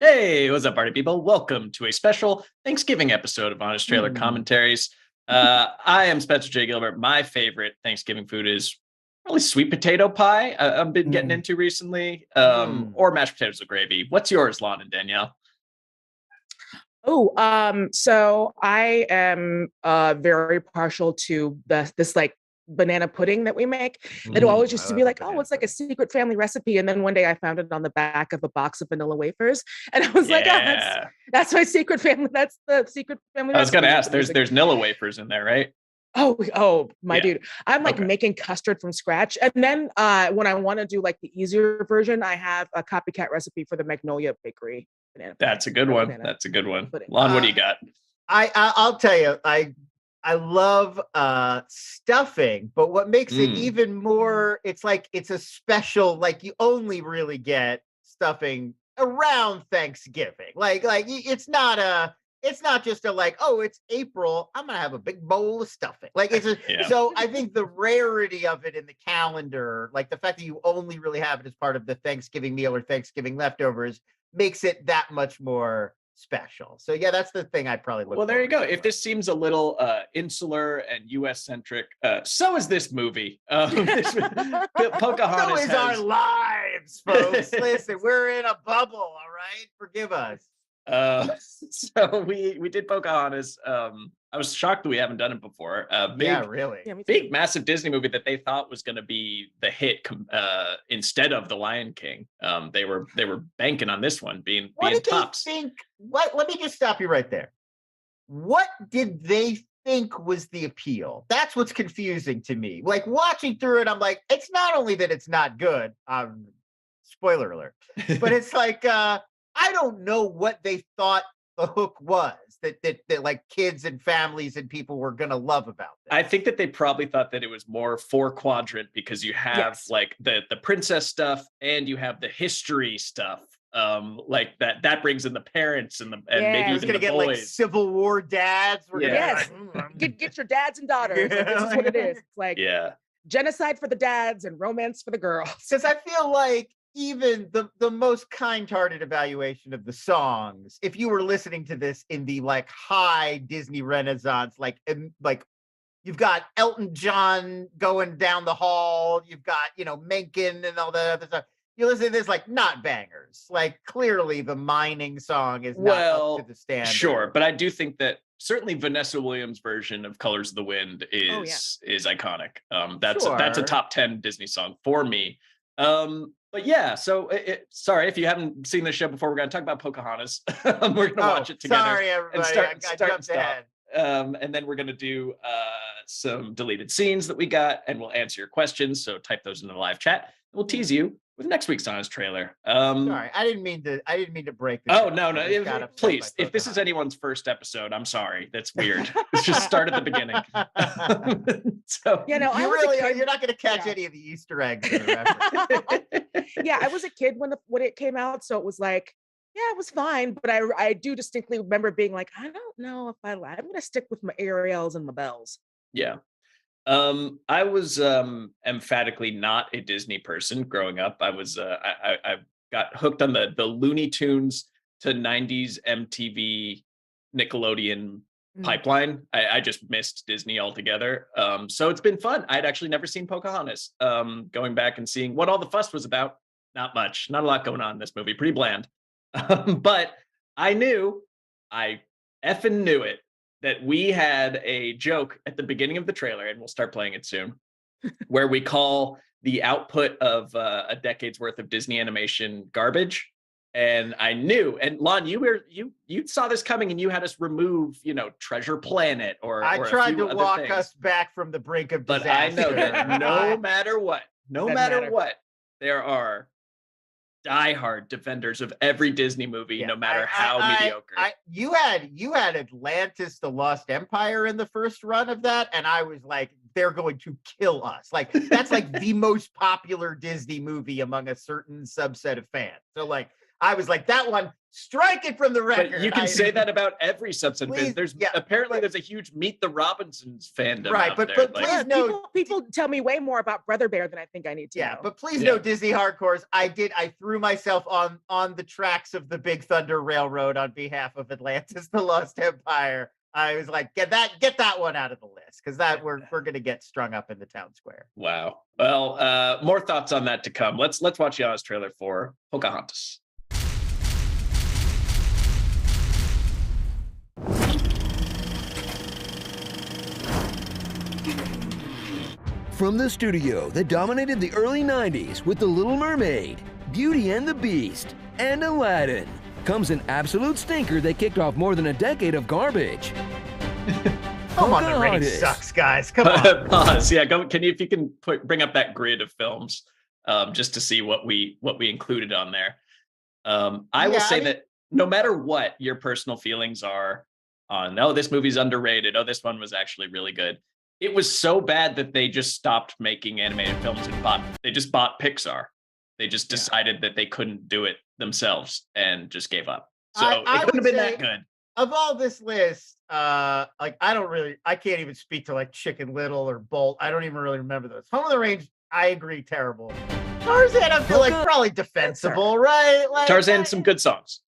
Hey, what's up, party people? Welcome to a special Thanksgiving episode of Honest Trailer Commentaries. I am Spencer J. Gilbert. My favorite Thanksgiving food is probably sweet potato pie. I've been getting into recently, or mashed potatoes with gravy. What's yours, Lon and Danielle? So I am very partial to this like banana pudding that we make. It always used to be like, oh, it's like a secret family recipe. And then one day I found it on the back of a box of vanilla wafers. And I was like, that's my secret family. That's the secret family I was recipe. gonna ask, there's Nilla wafers in there, right? Oh, my dude. I'm like making custard from scratch. And then when I want to do like the easier version, I have a copycat recipe for the Magnolia Bakery. That's a good one. That's a good one. Lon, what do you got? I'll tell you, I love stuffing, but what makes it even more, it's like it's a special, like you only really get stuffing around Thanksgiving. Like it's not just a like, oh, it's April, I'm gonna have a big bowl of stuffing. Like so I think the rarity of it in the calendar, like the fact that you only really have it as part of the Thanksgiving meal or Thanksgiving leftovers, makes it that much more special. So yeah, that's the thing I'd probably look. Well, there you go. If this seems a little insular and U.S. centric, so is this movie. Pocahontas. So is our lives, folks. Listen, we're in a bubble. All right, forgive us. So we did Pocahontas. I was shocked that we haven't done it before. Really. Big, massive Disney movie that they thought was going to be the hit instead of The Lion King. They were banking on this one being tops. Let me just stop you right there. What did they think was the appeal? That's what's confusing to me. Like watching through it, I'm like, it's not only that it's not good. Spoiler alert, but it's like I don't know what they thought the hook was that like kids and families and people were gonna love about this. I think that they probably thought that it was more 4-quadrant because you have like the princess stuff and you have the history stuff. Like that brings in the parents and maybe even the boys. Like Civil War dads. Get your dads and daughters. Like, this is what it is. It's like genocide for the dads and romance for the girls. Because I feel like even the most kind-hearted evaluation of the songs, if you were listening to this in the like high Disney Renaissance, like you've got Elton John going down the hall, you've got Menken and all that other stuff. You listen to this, like not bangers. Like clearly the mining song is not up to the standard. Sure, but I do think that certainly Vanessa Williams' version of Colors of the Wind is iconic. That's a top 10 Disney song for me. But yeah, so sorry if you haven't seen the show before. We're going to talk about Pocahontas. We're going to watch it together. Sorry, everybody. I jumped ahead. And then we're going to do some deleted scenes that we got, and we'll answer your questions. So type those in the live chat. We'll tease you with next week's Honest Trailer. Sorry, I didn't mean to break this. Oh, no. Please, if this is anyone's first episode, I'm sorry. That's weird. Let's just start at the beginning. So you're not going to catch any of the Easter eggs. I was a kid when it came out, so it was like, it was fine. But I do distinctly remember being like, I don't know if I'm going to stick with my Ariels and my Bells. Yeah. I was emphatically not a Disney person growing up. I was I got hooked on the Looney Tunes to 90s MTV Nickelodeon pipeline. I just missed Disney altogether. So it's been fun. I'd actually never seen Pocahontas. Going back and seeing what all the fuss was about. Not much. Not a lot going on in this movie. Pretty bland. But I effing knew it, that we had a joke at the beginning of the trailer, and we'll start playing it soon, where we call the output of a decade's worth of Disney animation garbage. And I knew, and Lon, you saw this coming, and you had us remove, Treasure Planet or I tried to walk us back from the brink of disaster. But I know that no matter what, there are diehard defenders of every Disney movie, no matter how mediocre. You had Atlantis: The Lost Empire in the first run of that, and I was like, they're going to kill us. Like that's like the most popular Disney movie among a certain subset of fans. So like, I was like, that one, strike it from the record. But you can say that about every Simpson Please, fan. There's yeah, apparently there's a huge Meet the Robinsons fandom. Right, out but there. please Like, know. People tell me way more about Brother Bear than I think I need to. Yeah, know. but please know, Disney hardcores, I threw myself on the tracks of the Big Thunder Railroad on behalf of Atlantis: The Lost Empire. I was like, get that one out of the list, because that we're gonna get strung up in the town square. wow. Well, more thoughts on that to come. Let's watch Yana's trailer for Pocahontas. From the studio that dominated the early 90s with The Little Mermaid, Beauty and the Beast, and Aladdin, comes an absolute stinker that kicked off more than a decade of garbage. Come on, the rating sucks, guys. Come on. Pause. Yeah, can you bring up that grid of films, just to see what we included on there. I will say that no matter what your personal feelings are on, oh, this movie's underrated, oh, this one was actually really good, it was so bad that they just stopped making animated films and they just bought Pixar. They just decided that they couldn't do it themselves and just gave up. So it couldn't have been that good. Of all this list, like I can't even speak to like Chicken Little or Bolt. I don't even really remember those. Home of the Range, I agree, terrible. Tarzan, I feel like probably defensible, right? Like, Tarzan, some good songs.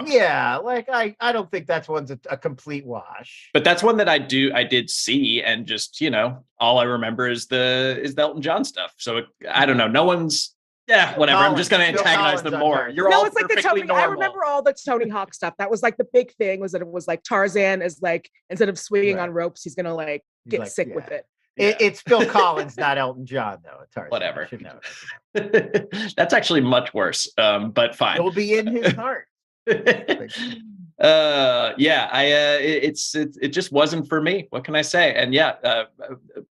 Yeah, like I don't think that's one's a complete wash. But that's one that I did see, and just, all I remember is the Elton John stuff. So I don't know. No one's whatever. I'm just going to antagonize them more. You're all it's like perfectly the normal. I remember all the Tony Hawk stuff. That was like the big thing, was that it was like Tarzan is like, instead of swinging on ropes, he's going to like get sick with it. It's Phil Collins, not Elton John, though. Tarzan. Whatever. That's actually much worse, but fine. It'll be in his heart. It just wasn't for me. What can I say? And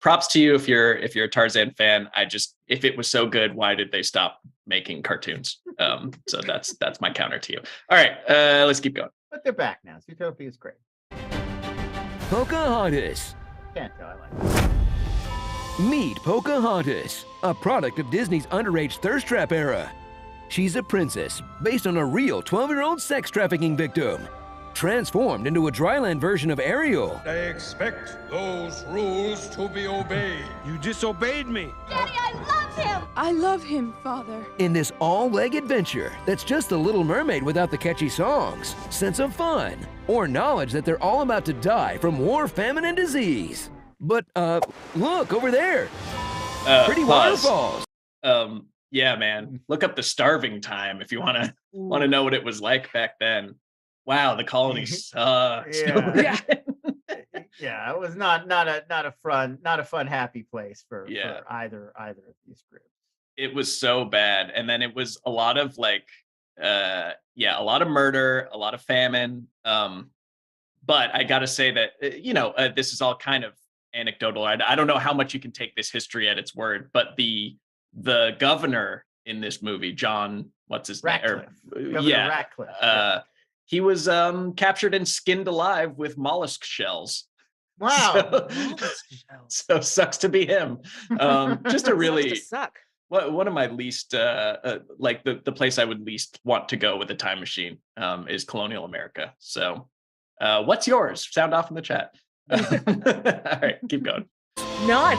props to you if you're a Tarzan fan. If it was so good, why did they stop making cartoons? So that's my counter to you. All right, let's keep going. But they're back now. Zootopia is great. Pocahontas. Can't tell. I like it. Meet Pocahontas, a product of Disney's underage thirst trap era. She's a princess based on a real 12-year-old sex trafficking victim, transformed into a dryland version of Ariel. I expect those rules to be obeyed. You disobeyed me. Daddy, I love him! I love him, Father. In this all-leg adventure that's just The Little Mermaid without the catchy songs, sense of fun, or knowledge that they're all about to die from war, famine, and disease. But, look, over there. Pretty waterfalls. Yeah, man. Look up the Starving Time if you want to know what it was like back then. Wow, the colony sucks. Yeah, it was not a fun, happy place for either of these groups. It was so bad, and then it was a lot of a lot of murder, a lot of famine. But I got to say that this is all kind of anecdotal. I don't know how much you can take this history at its word, but the governor in this movie, John, what's his Ratcliffe. name? Ratcliffe. He was captured and skinned alive with mollusk shells. Wow. So sucks to be him. Just a really suck. One of my least the place I would least want to go with a time machine is colonial America. So what's yours? Sound off in the chat. All right, keep going. None.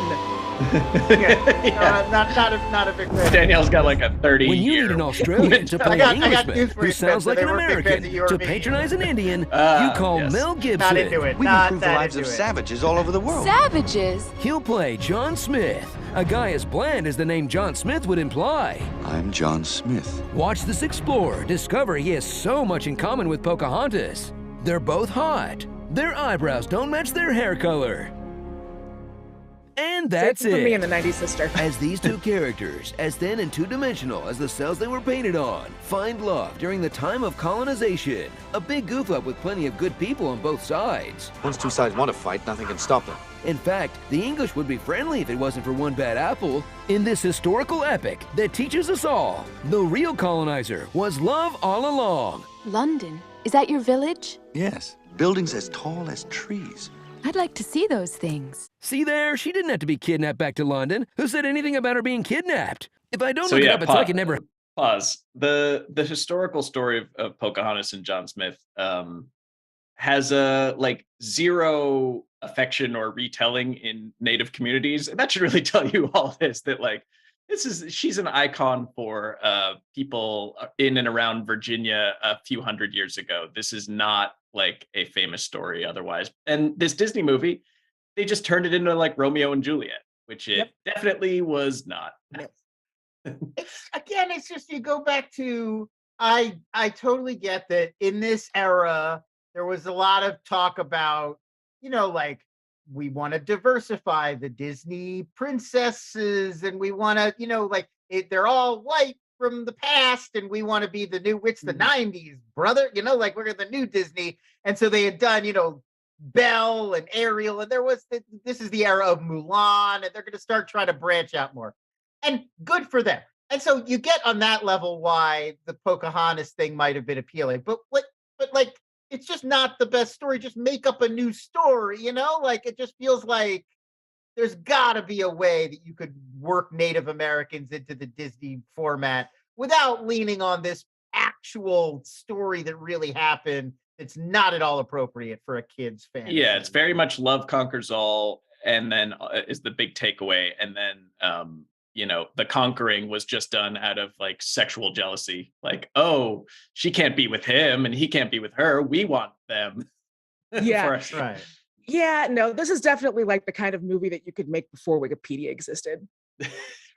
Not a big fan. Danielle's got like a 30 When you year need an Australian to play an Englishman who sounds like an They were big fans American of to me. patronize an Indian, you call Mel Gibson. Not into it. We Not improve the that lives into of it. savages all over the world. Savages? He'll play John Smith, a guy as bland as the name John Smith would imply. I'm John Smith. Watch this explorer discover he has so much in common with Pocahontas. They're both hot. Their eyebrows don't match their hair color. And that's For me it. and the 90s sister. As these two characters, as thin and two-dimensional as the cells they were painted on, find love during the time of colonization. A big goof-up with plenty of good people on both sides. Once two sides want to fight, nothing can stop them. In fact, the English would be friendly if it wasn't for one bad apple. In this historical epic that teaches us all, the real colonizer was love all along. London? Is that your village? Yes, buildings as tall as trees. I'd like to see those things. See there? She didn't have to be kidnapped back to London. Who said anything about her being kidnapped? If I don't look it up, it's like it never... Pause. The historical story of Pocahontas and John Smith has a like zero affection or retelling in Native communities, and that should really tell you all this. That like she's an icon for people in and around Virginia a few hundred years ago. This is not like a famous story otherwise. And this Disney movie, they just turned it into like Romeo and Juliet, which it definitely was not. It's just you go back to I totally get that in this era there was a lot of talk about, like we want to diversify the Disney princesses and we want to, like they're all white from the past and we want to be the new, it's the 90s, brother, like we're the new Disney. And so they had done, Belle and Ariel, and this is the era of Mulan, and they're going to start trying to branch out more. And good for them. And so you get on that level why the Pocahontas thing might have been appealing. But like it's just not the best story. Just make up a new story, Like it just feels like there's gotta be a way that you could work Native Americans into the Disney format without leaning on this actual story that really happened. It's not at all appropriate for a kid's fantasy. Yeah, it's very much love conquers all, and then is the big takeaway. And then the conquering was just done out of like sexual jealousy. Like, oh, she can't be with him and he can't be with her. We want them. Yeah. Right. Yeah, no, this is definitely like the kind of movie that you could make before Wikipedia existed.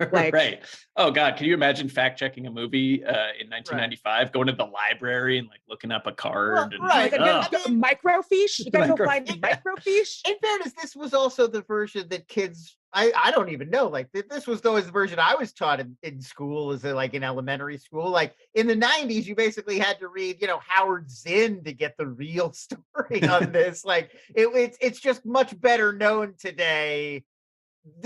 Like, right. Oh God, can you imagine fact checking a movie in 1995, going to the library and like looking up a card? Well, right. Microfiche. You gotta go find microfiche. In fairness, this was also the version that kids. I don't even know. Like this was always the version I was taught in school, like in elementary school. Like in the 90s, you basically had to read, Howard Zinn to get the real story on this. Like it's just much better known today.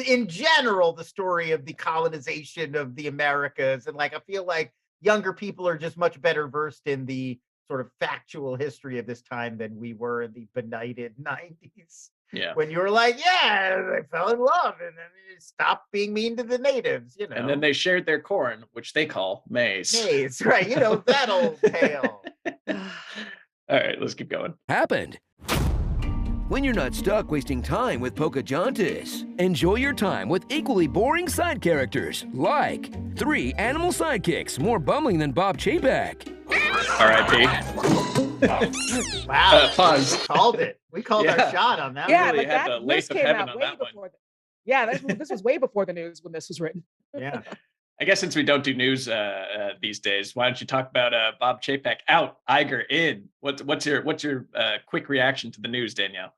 In general, the story of the colonization of the Americas, and like I feel like younger people are just much better versed in the sort of factual history of this time than we were in the benighted 90s. Yeah, when you were like, yeah, they fell in love and then they stopped being mean to the natives, and then they shared their corn, which they call maize. Maize, right? That old tale. All right, let's keep going. Happened. When you're not stuck wasting time with Pocahontas, enjoy your time with equally boring side characters, like 3 animal sidekicks more bumbling than Bob Chapek. R.I.P. Wow. Pause. We called it. We called our shot on that. Yeah, really but had the lace of heaven on that one. This was way before the news when this was written. Yeah. I guess since we don't do news these days, why don't you talk about Bob Chapek out, Iger in? What's your quick reaction to the news, Danielle?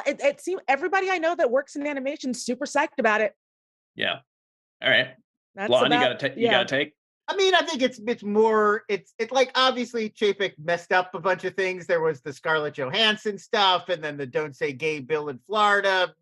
It seemed everybody I know that works in animation is super psyched about it. Yeah. All right. That's Lon, you gotta take. I mean, I think it's more. It's like obviously Chapek messed up a bunch of things. There was the Scarlett Johansson stuff, and then the "Don't Say Gay" bill in Florida.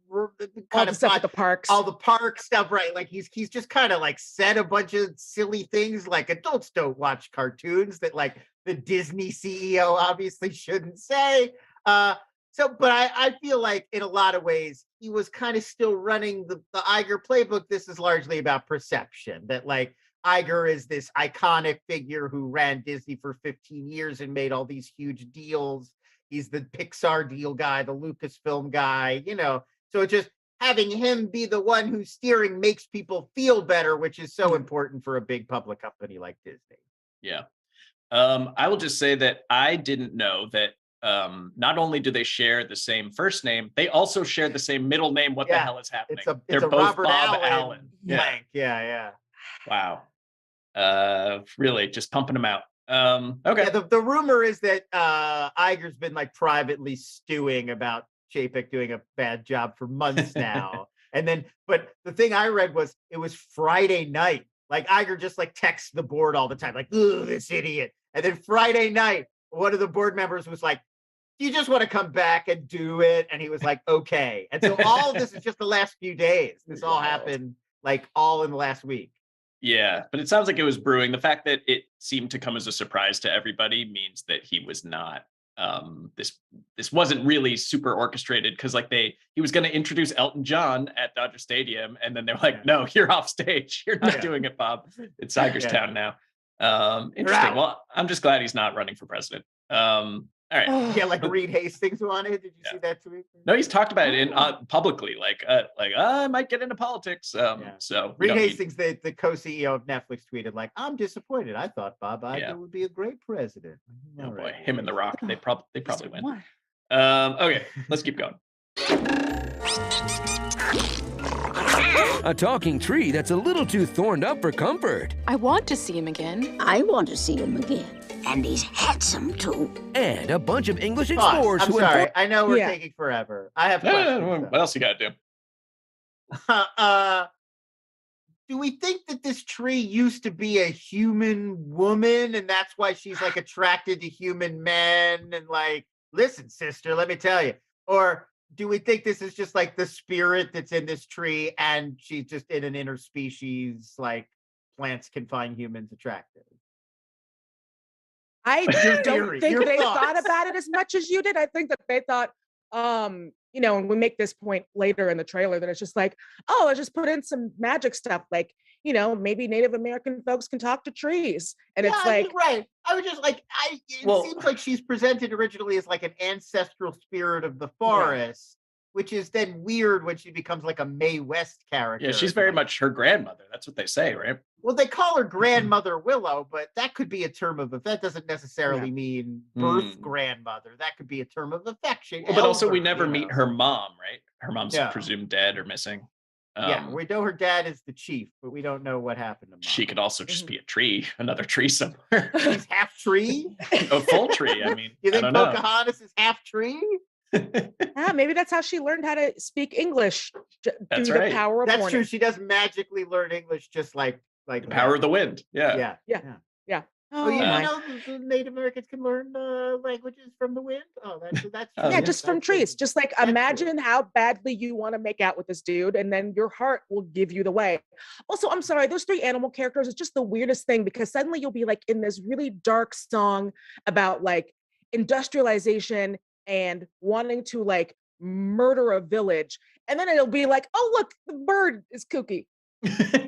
Kind of stuff at the parks. All the park stuff, right? Like he's just kind of like said a bunch of silly things, like adults don't watch cartoons that like the Disney CEO obviously shouldn't say. But I feel like in a lot of ways he was kind of still running the Iger playbook. This is largely about perception, that like Iger is this iconic figure who ran Disney for 15 years and made all these huge deals. He's the Pixar deal guy, the Lucasfilm guy, So it's just having him be the one who's steering makes people feel better, which is so important for a big public company like Disney. Yeah. I will just say that I didn't know that not only do they share the same first name, they also share the same middle name. What the hell is happening? They're both Robert Bob Allen. Yeah. Wow. Really just pumping them out. Okay. Yeah, the rumor is that Iger's been like privately stewing about Chapek doing a bad job for months now. But the thing I read was it was Friday night. Like Iger just like texts the board all the time, like, "Ugh, this idiot." And then Friday night, one of the board members was like, "Do you just want to come back and do it?" And he was like, "Okay." And so all of this is just the last few days. This all happened like all in the last week. Yeah, but it sounds like it was brewing. The fact that it seemed to come as a surprise to everybody means that he was not. This wasn't really super orchestrated, because like he was going to introduce Elton John at Dodger Stadium, and then they're like, "No, you're off stage. You're not doing it, Bob. It's Iger's town now." Interesting. Well, I'm just glad he's not running for president. All right. Yeah, like Reed Hastings wanted. Did you see that tweet? No, he's talked about it in publicly, I might get into politics. So Reed Hastings, the co-CEO of Netflix, tweeted like, "I'm disappointed. I thought Bob Iger would be a great president." Oh boy, him and The Rock, they probably win. Okay, let's keep going. A talking tree that's a little too thorned up for comfort. I want to see him again. I want to see him again. And he's handsome, too. And a bunch of English explorers I'm sorry. I know we're taking forever. I have questions. What else you got to do? Do we think that this tree used to be a human woman and that's why she's like attracted to human men and like, listen, sister, let me tell you? Or do we think this is just like the spirit that's in this tree and she's just in an interspecies, like plants can find humans attractive? I don't think they thought about it as much as you did. I think that they thought, and we make this point later in the trailer that it's just like, oh, let's just put in some magic stuff. Like, maybe Native American folks can talk to trees. And it's like, right. I was just like, it seems like she's presented originally as like an ancestral spirit of the forest. Which is then weird when she becomes like a Mae West character. Yeah, she's very much her grandmother. That's what they say, right? Well, they call her Grandmother Willow, but that could be a term of that doesn't necessarily mean birth grandmother. That could be a term of affection. Well, but also we never meet her mom, right? Her mom's presumed dead or missing. We know her dad is the chief, but we don't know what happened to Mom. She could also just be a tree, another tree somewhere. She's half tree? A full tree, I mean. You think Pocahontas is half tree? Maybe that's how she learned how to speak English through the power of That's true. She does magically learn English just like the power of the wind. Yeah. Oh, you know the Native Americans can learn languages from the wind? Oh, that's just from trees. Just like imagine how badly you want to make out with this dude, and then your heart will give you the way. Also, I'm sorry, those three animal characters is just the weirdest thing because suddenly you'll be like in this really dark song about like industrialization and wanting to like murder a village. And then it'll be like, oh, look, the bird is kooky.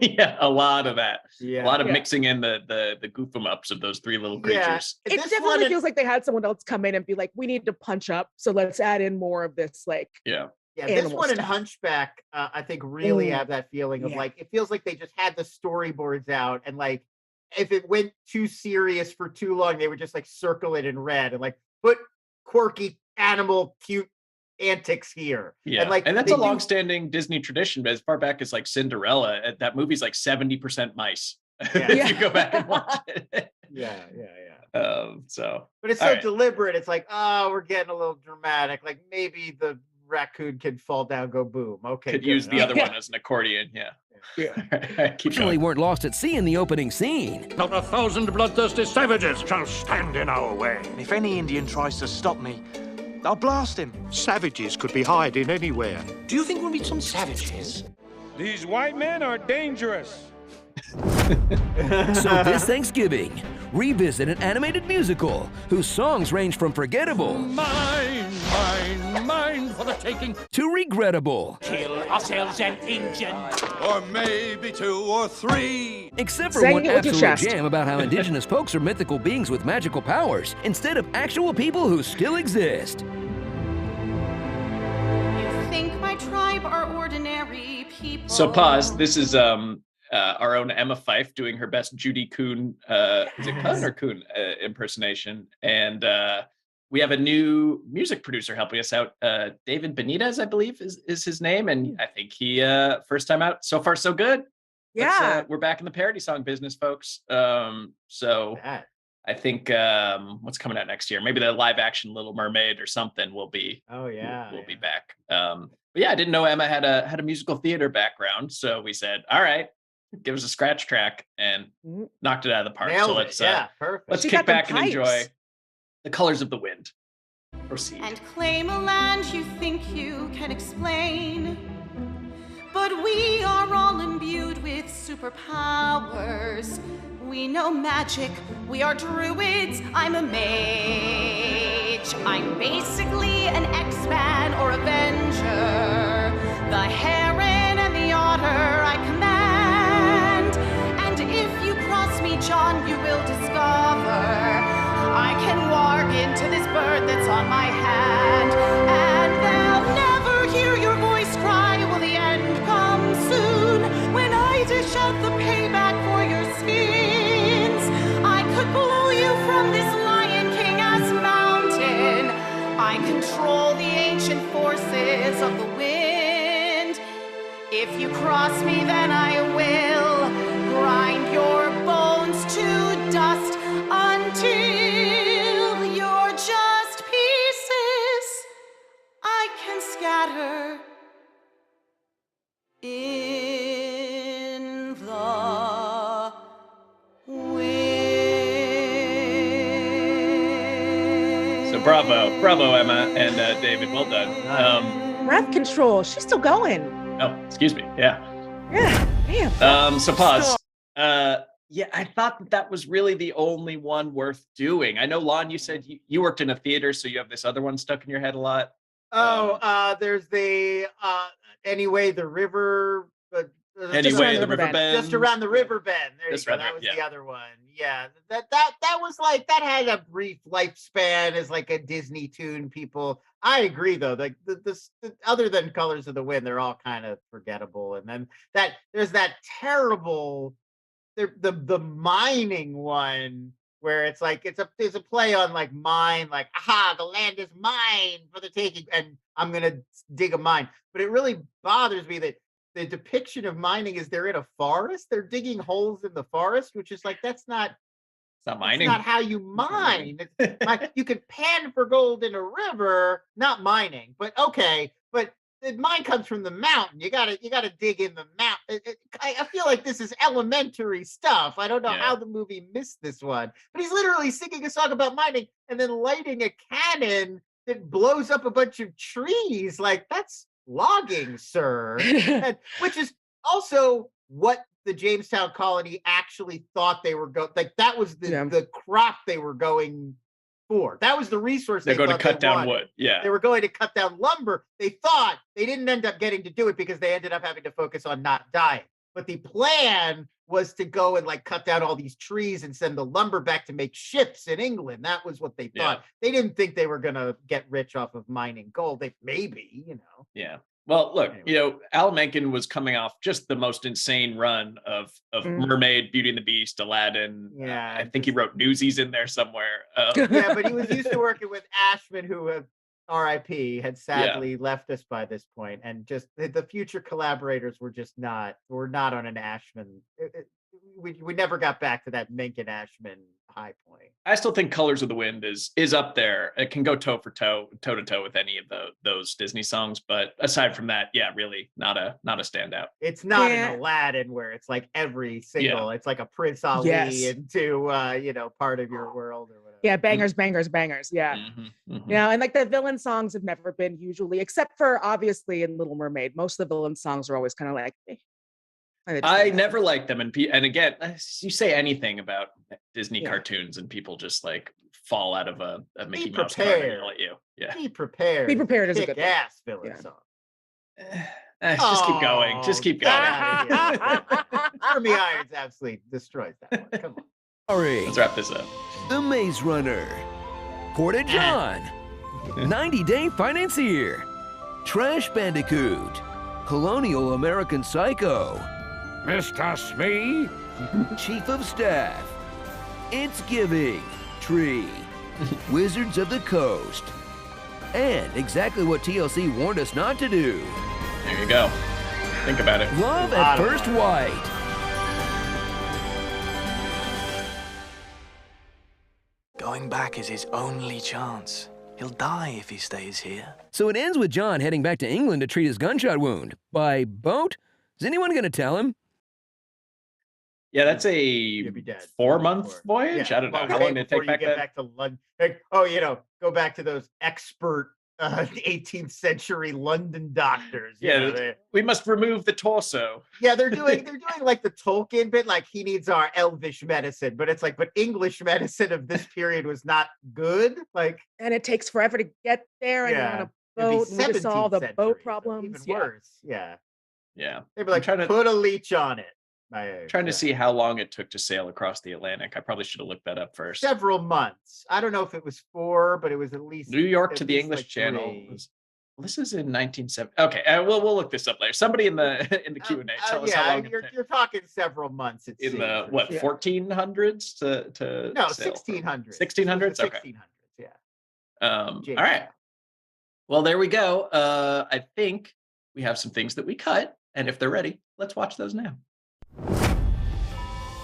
Yeah, a lot of that. Yeah. A lot of mixing in the goof 'em ups of those three little creatures. It definitely feels like they had someone else come in and be like, we need to punch up. So let's add in more of this like this one and Hunchback, I think really have that feeling of like, it feels like they just had the storyboards out and like, if it went too serious for too long, they would just like circle it in red and like put quirky animal cute antics here. Yeah, and that's a long-standing Disney tradition, but as far back as like Cinderella, that movie's like 70% mice. If you go back and watch it. But it's so deliberate. It's like, oh, we're getting a little dramatic. Like maybe the raccoon can fall down, go boom. Okay, could use the other one as an accordion. Fortunately, weren't lost at sea in the opening scene. Not 1,000 bloodthirsty savages shall stand in our way. If any Indian tries to stop me, I'll blast him. Savages could be hiding anywhere. Do you think we'll meet some savages? These white men are dangerous. So this Thanksgiving, revisit an animated musical whose songs range from forgettable, mine for the taking, to regrettable. Kill ourselves an Injun, or maybe 2 or 3. Except for one absolute jam about how indigenous folks are mythical beings with magical powers instead of actual people who still exist. You think my tribe are ordinary people? So pause. This is our own Emma Fyffe doing her best Judy Kuhn, is it Kuhn or Kuhn impersonation? And we have a new music producer helping us out. David Benitez, I believe, is his name. And I think he, first time out, so far so good. Yeah. We're back in the parody song business, folks. So I think what's coming out next year? Maybe the live action Little Mermaid or something will be. Oh yeah, will be back. But yeah, I didn't know Emma had a musical theater background, so we said, all right, give us a scratch track and knocked it out of the park. Nailed So perfect. Let's kick back and enjoy The Colors of the Wind. Proceed. And claim a land you think you can explain. But we are all imbued with superpowers. We know magic, we are druids, I'm a mage. I'm basically an X-Man or Avenger. The heron and the otter I command. And if you cross me, John, you will on my hand, and they'll never hear your voice cry, will the end come soon? When I dish out the payback for your sins, I could blow you from this Lion King ass mountain. I control the ancient forces of the wind. If you cross me, then I will grind your bones to dust until you're just pieces I can scatter in the wind. So bravo, Emma and David. Well done. Breath control. She's still going. Oh, excuse me. Yeah. Yeah. Damn. So pause. Yeah, I thought that was really the only one worth doing. I know, Lon, you said you worked in a theater, so you have this other one stuck in your head a lot. There's the anyway, the river. Anyway, the river bend. Just around the river bend. There you go. That was the other one. Yeah, that was like, that had a brief lifespan as like a Disney tune. People, I agree though. Like the other than Colors of the Wind, they're all kind of forgettable. And then there's that terrible, the mining one where it's like it's a play on like mine, like aha, the land is mine for the taking, and I'm gonna dig a mine. But it really bothers me that the depiction of mining is they're in a forest. They're digging holes in the forest, which is like, it's not mining. It's not how you mine. You could pan for gold in a river, not mining. But okay, but the mine comes from the mountain. You gotta dig in the mountain. I feel like this is elementary stuff. I don't know how the movie missed this one, but he's literally singing a song about mining and then lighting a cannon that blows up a bunch of trees. Like, that's logging, sir. Which is also what the Jamestown colony actually thought they were going. Like, that was the crop they were going for. That was the resource they're going to cut down wood. Yeah, they were going to cut down lumber. They thought they didn't end up getting to do it because they ended up having to focus on not dying. But the plan was to go and like cut down all these trees and send the lumber back to make ships in England. That was what they thought. They didn't think they were going to get rich off of mining gold. They maybe, Yeah. Well, look, Alan Menken was coming off just the most insane run of Mermaid, Beauty and the Beast, Aladdin. Yeah, I think he wrote Newsies in there somewhere. Yeah, but he was used to working with Ashman, who, R.I.P., had sadly left us by this point, and just the future collaborators were just not on an Ashman. We never got back to that Menken Ashman high point. I still think Colors of the Wind is up there. It can go toe to toe with any of those Disney songs, but aside from that, really not a standout. It's not an Aladdin where it's like every single. It's like a Prince Ali into Part of Your World or whatever. Yeah, bangers. Yeah, and like the villain songs have never been usually, except for obviously in Little Mermaid. Most of the villain songs are always kind of like. I never liked them, and again, you say anything about Disney cartoons, and people just like fall out of a Mickey Mouse cartoon and let you. Be prepared. Be prepared is a good ass villain song. Just keep going. Just keep going. Jeremy Irons absolutely destroys that one. Come on. Let's wrap this up. The Maze Runner, Porta John, 90-Day Financier, Trash Bandicoot, Colonial American Psycho, Mr. Smee, Chief of Staff, It's Giving, Tree, Wizards of the Coast, and exactly what TLC warned us not to do. There you go. Think about it. Love at First White. Going back is his only chance. He'll die if he stays here. So it ends with John heading back to England to treat his gunshot wound. By boat? Is anyone going to tell him? Yeah, that's a 4-month voyage. I don't know how long did it take back then. Back to London. Go back to those expert 18th century London doctors. We must remove the torso. Yeah, they're doing like the Tolkien bit, like he needs our elvish medicine, but it's like, but English medicine of this period was not good. Like, and it takes forever to get there, and you're on a boat, and we just solve the boat problems. Even worse. Yeah. Yeah. They'd be like, put a leech on it. Trying to see how long it took to sail across the Atlantic. I probably should have looked that up first. Several months. I don't know if it was 4, but it was at least New York to the English Channel. This is in 1970. Okay, we'll look this up later. Somebody in the Q&A tell us how long you're talking several months. In the 1400s to no, sail 1600s. 1600s. Okay. 1600s. Yeah. All right. Well, there we go. I think we have some things that we cut, and if they're ready, let's watch those now.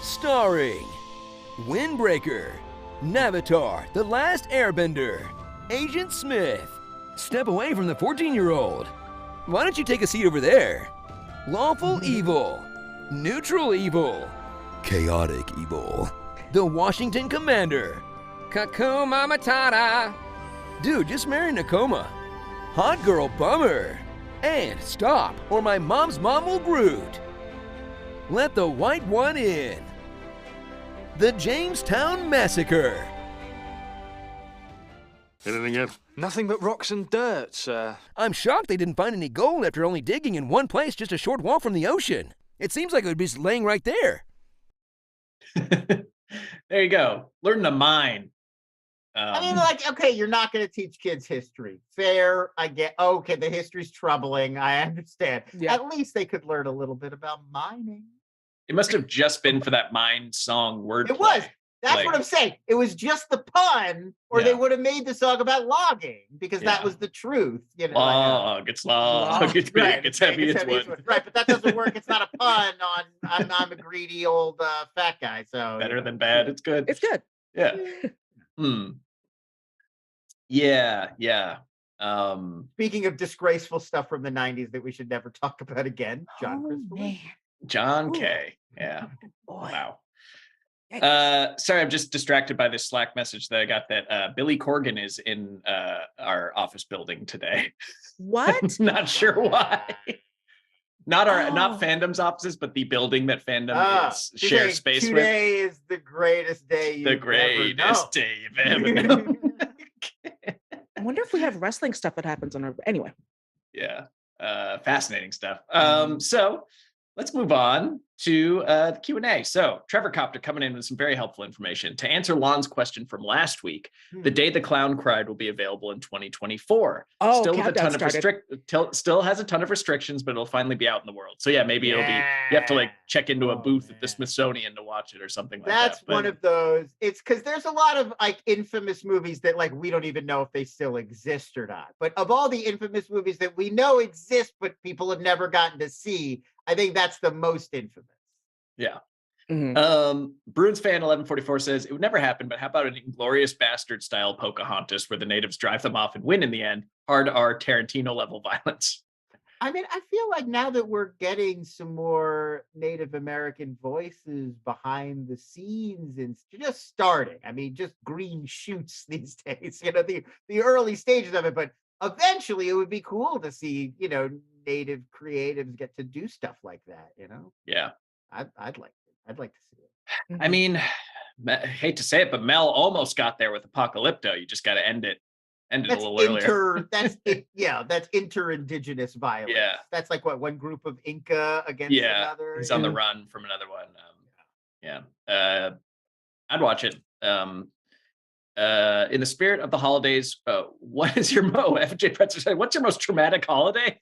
Starring Windbreaker, Navatar, The Last Airbender, Agent Smith. Step away from the 14-year-old. Why don't you take a seat over there? Lawful Evil, Neutral Evil, Chaotic Evil, The Washington Commander, Kakuma Matata. Dude, just marry Nakoma. Hot Girl Bummer. And Stop, or my mom's mom will Groot. Let the White One in. The Jamestown Massacre. Anything yet? Nothing but rocks and dirt, sir. I'm shocked they didn't find any gold after only digging in one place just a short walk from the ocean. It seems like it would be just laying right there. There you go. Learn to mine. I mean, okay, you're not going to teach kids history. Fair, I get. Okay, the history's troubling. I understand. Yeah. At least they could learn a little bit about mining. It must have just been for that mine song wordplay. It was. That's what I'm saying. It was just the pun, or they would have made the song about logging because that was the truth. You know, log, it's log, it's big, right, it's heavy, it's wood. Right, but that doesn't work. It's not a pun on I'm a greedy old fat guy. So better than bad. It's good. It's good. Yeah. Yeah. Speaking of disgraceful stuff from the 90s that we should never talk about again, John K. Yeah. Wow. Sorry, I'm just distracted by this Slack message that I got that Billy Corgan is in our office building today. What? Not sure why. Not Fandom's offices, but the building that Fandom shares space with. Today is the greatest day you've ever known. I wonder if we have wrestling stuff that happens on our. Anyway. Yeah. Fascinating stuff. So let's move on to the Q&A. So Trevor Copter coming in with some very helpful information. To answer Lon's question from last week, The Day the Clown Cried will be available in 2024. Oh, still has a ton of restrictions, but it'll finally be out in the world. So yeah, maybe it'll be, you have to check into a booth at the Smithsonian to watch it or something like that. That's one of those. It's because there's a lot of infamous movies that we don't even know if they still exist or not. But of all the infamous movies that we know exist, but people have never gotten to see, I think that's the most infamous. Yeah. Bruins fan 1144 says it would never happen, but how about an Inglorious Bastard style Pocahontas where the natives drive them off and win in the end? Hard R Tarantino level violence. I mean, I feel like now that we're getting some more Native American voices behind the scenes and just starting. I mean, just green shoots these days, the early stages of it, but eventually it would be cool to see, Native creatives get to do stuff like that, Yeah. I'd like to see it. I mean, I hate to say it, but Mel almost got there with Apocalypto. You just got to end it a little earlier. That's inter-indigenous violence. Yeah. That's one group of Inca against another. He's on the run from another one. I'd watch it. In the spirit of the holidays, what is your FJ Pretzer said, what's your most traumatic holiday?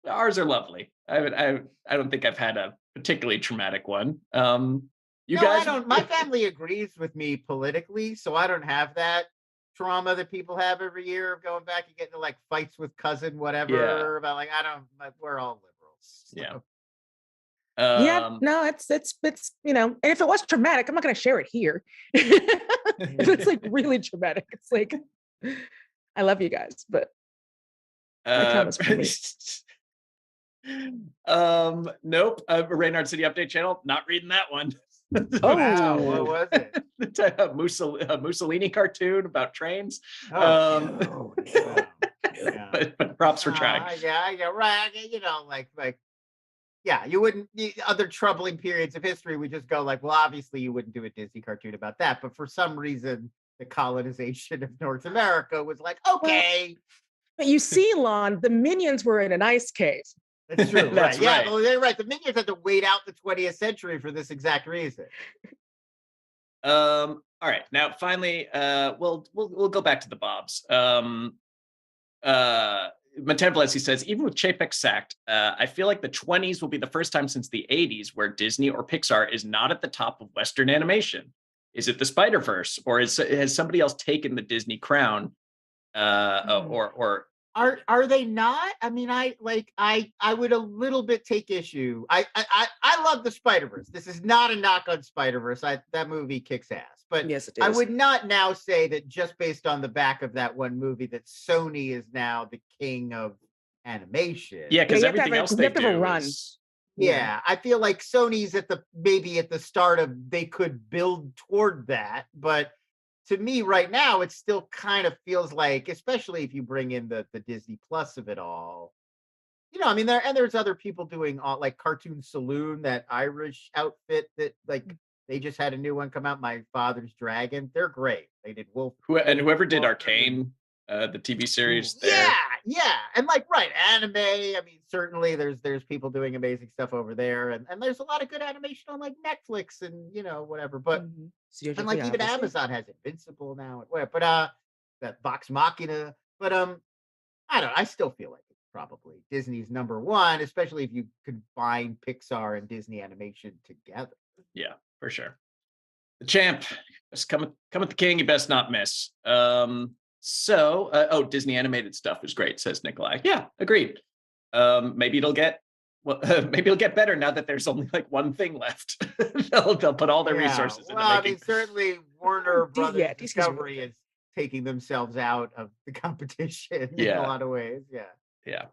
Ours are lovely. I don't think I've had a particularly traumatic one. You guys? I don't. My family agrees with me politically, so I don't have that trauma that people have every year of going back and getting into fights with cousin whatever about I don't. We're all liberals. So. No, it's and if it was traumatic, I'm not going to share it here. If it's really traumatic, it's I love you guys, but nope. Reynard City Update Channel, not reading that one. Oh, wow. What was it? Mussolini cartoon about trains. No. But props for trying. Right. You wouldn't. Other troubling periods of history, we just go well, obviously you wouldn't do a Disney cartoon about that, but for some reason, the colonization of North America was okay. But you see, Lon, the Minions were in an ice cave. That's true. That's right. Yeah, right. well, they're right. The Minions had to wait out the 20th century for this exact reason. All right. Now, finally, we'll go back to the Bobs. Matenvalesi says, even with Chapek sacked, I feel like the 20s will be the first time since the 80s where Disney or Pixar is not at the top of Western animation. Is it the Spider-Verse, or has somebody else taken the Disney crown? Or are they not? I mean, I would a little bit take issue. I love the Spider-Verse. This is not a knock on Spider-Verse. That movie kicks ass. But yes, it is. I would not now say that just based on the back of that one movie that Sony is now the king of animation. Yeah, because everything else they do run. Yeah, I feel like Sony's maybe at the start of they could build toward that, but to me right now, it still kind of feels like, especially if you bring in the Disney Plus of it all, I mean, there's other people doing like Cartoon Saloon, that Irish outfit that like they just had a new one come out, My Father's Dragon. They're great. They did Wolf. And whoever did Arcane, the TV series. Yeah. And like, right, anime. I mean, certainly there's people doing amazing stuff over there. And there's a lot of good animation on like Netflix and, whatever. But, and like even Amazon has Invincible now and whatever. But, that Vox Machina. But, I don't know. I still feel like it's probably Disney's number one, especially if you combine Pixar and Disney animation together. Yeah, for sure. The champ, just come at the king. You best not miss. Disney animated stuff is great, says Nikolai. Yeah, agreed. Maybe it'll get better now that there's only like one thing left. they'll put all their resources into making. I mean, certainly Warner Brothers Discovery is taking themselves out of the competition in a lot of ways. Yeah.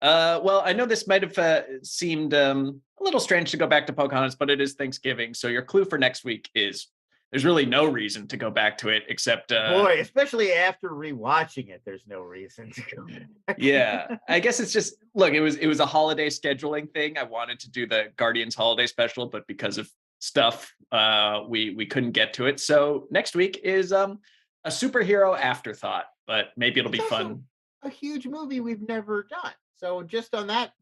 Well, I know this might have seemed a little strange to go back to Pocahontas, but it is Thanksgiving. So your clue for next week is there's really no reason to go back to it except boy, especially after rewatching it, there's no reason to go back. Yeah, I guess it's just, look, it was a holiday scheduling thing. I wanted to do the Guardians holiday special, but because of stuff, we couldn't get to it. So next week is a superhero afterthought, but maybe it'll be fun. A huge movie we've never done. So just on that,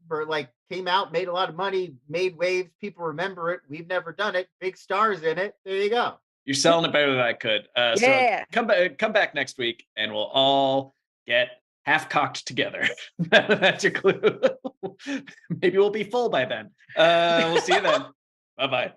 came out, made a lot of money, made waves. People remember it. We've never done it. Big stars in it. There you go. You're selling it better than I could. So come back next week, and we'll all get half-cocked together. That's your clue. Maybe we'll be full by then. We'll see you then. Bye-bye.